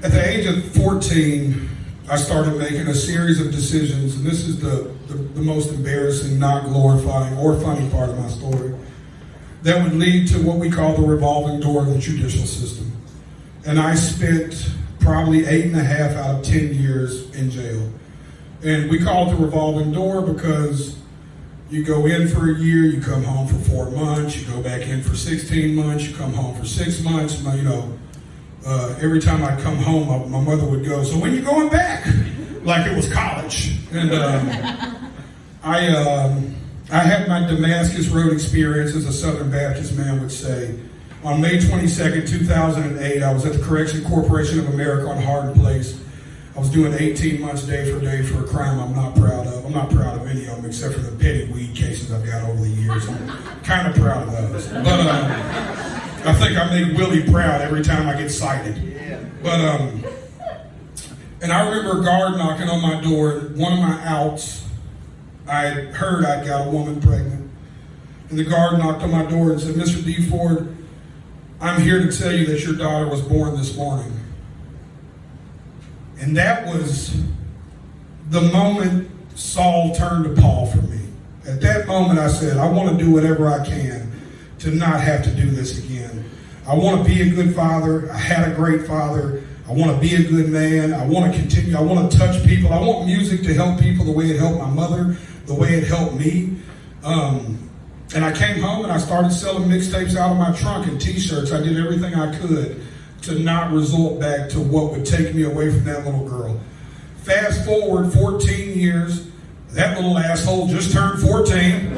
At the age of 14, I started making a series of decisions, and this is the most embarrassing, not glorifying, or funny part of my story, that would lead to what we call the revolving door of the judicial system. And I spent probably 8.5 out of 10 years in jail. And we call it the revolving door because you go in for a year, you come home for 4 months, you go back in for 16 months, you come home for 6 months. Every time I'd come home, my mother would go, "So when you going back?" Like it was college. And I had my Damascus Road experience, as a Southern Baptist man would say. On May 22nd, 2008, I was at the Correction Corporation of America on Hardin Place. I was doing 18 months day for day for a crime I'm not proud of. I'm not proud of any of them except for the petty weed cases I've got over the years. I'm kind of proud of those. But I think I make Willie proud every time I get cited. But and I remember a guard knocking on my door. One of my outs, I heard I'd got a woman pregnant. And the guard knocked on my door and said, "Mr. D. Ford, I'm here to tell you that your daughter was born this morning." And that was the moment Saul turned to Paul for me. At that moment I said, I want to do whatever I can to not have to do this again. I want to be a good father. I had a great father. I want to be a good man. I want to continue. I want to touch people. I want music to help people the way it helped my mother, the way it helped me. And I came home and I started selling mixtapes out of my trunk and t-shirts. I did everything I could to not resort back to what would take me away from that little girl. Fast forward 14 years, that little asshole just turned 14.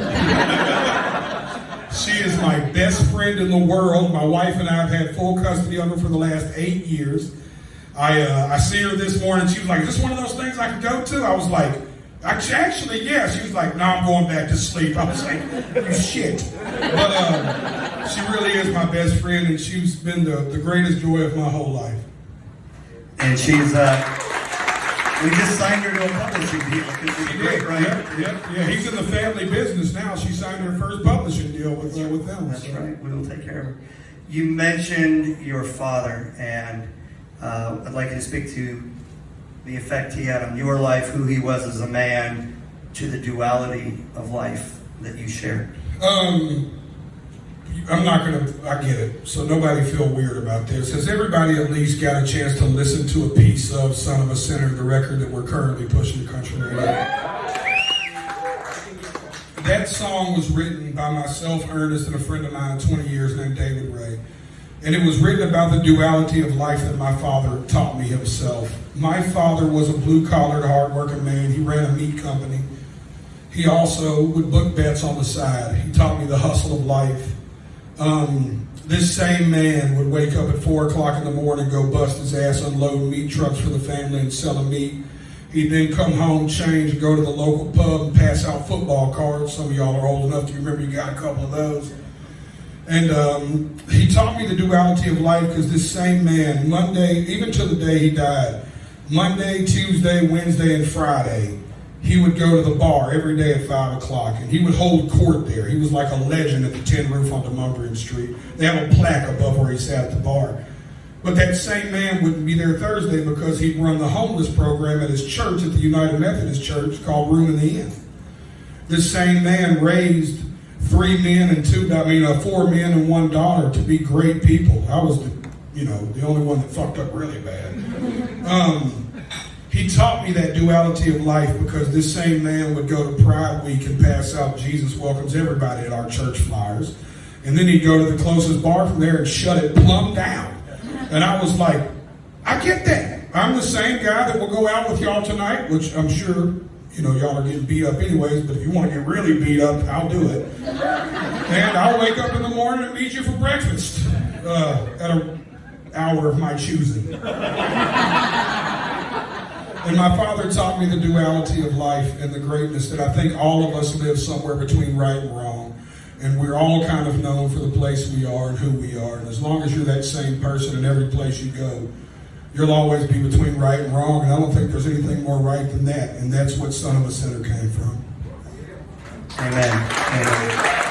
She is my best friend in the world. My wife and I have had full custody of her for the last 8 years. I see her this morning. She was like, "Is this one of those things I could go to?" I was like, actually, yeah. She was like, "No, I'm going back to sleep." I was like, "You shit." But she really is my best friend, and she's been the greatest joy of my whole life. And she's, we just signed her to a publishing deal. It's great, right? Yeah. He's in the family business now. She signed her first publishing deal with them. That's right. We will take care of her. You mentioned your father, and I'd like you to speak to the effect he had on your life, who he was as a man, to the duality of life that you shared. I get it. So nobody feel weird about this. Has everybody at least got a chance to listen to a piece of Son of a Sinner, the record that we're currently pushing the country radio? That song was written by myself, Ernest, and a friend of mine, 20 years, named David Ray. And it was written about the duality of life that my father taught me himself. My father was a blue-collared, hard-working man. He ran a meat company. He also would book bets on the side. He taught me the hustle of life. This same man would wake up at 4 o'clock in the morning, go bust his ass, unload meat trucks for the family and selling meat. He'd then come home, change, go to the local pub and pass out football cards. Some of y'all are old enough to remember you got a couple of those. And he taught me the duality of life because this same man, Monday, even to the day he died, Monday, Tuesday, Wednesday, and Friday, he would go to the bar every day at 5 o'clock, and he would hold court there. He was like a legend at the Tin Roof on Demumbrian Street. They have a plaque above where he sat at the bar. But that same man wouldn't be there Thursday because he'd run the homeless program at his church, at the United Methodist Church, called Room in the Inn. This same man raised 4 men and 1 daughter to be great people. I was the only one that fucked up really bad. He taught me that duality of life because this same man would go to Pride Week and pass out Jesus Welcomes Everybody at our church flyers. And then he'd go to the closest bar from there and shut it plumb down. And I was like, I get that. I'm the same guy that will go out with y'all tonight, which I'm sure, y'all are getting beat up anyways, but if you want to get really beat up, I'll do it. And I'll wake up in the morning and meet you for breakfast at an hour of my choosing. And my father taught me the duality of life and the greatness that I think all of us live somewhere between right and wrong. And we're all kind of known for the place we are and who we are. And as long as you're that same person in every place you go, you'll always be between right and wrong. And I don't think there's anything more right than that. And that's what Son of a Sinner came from. Amen. Amen.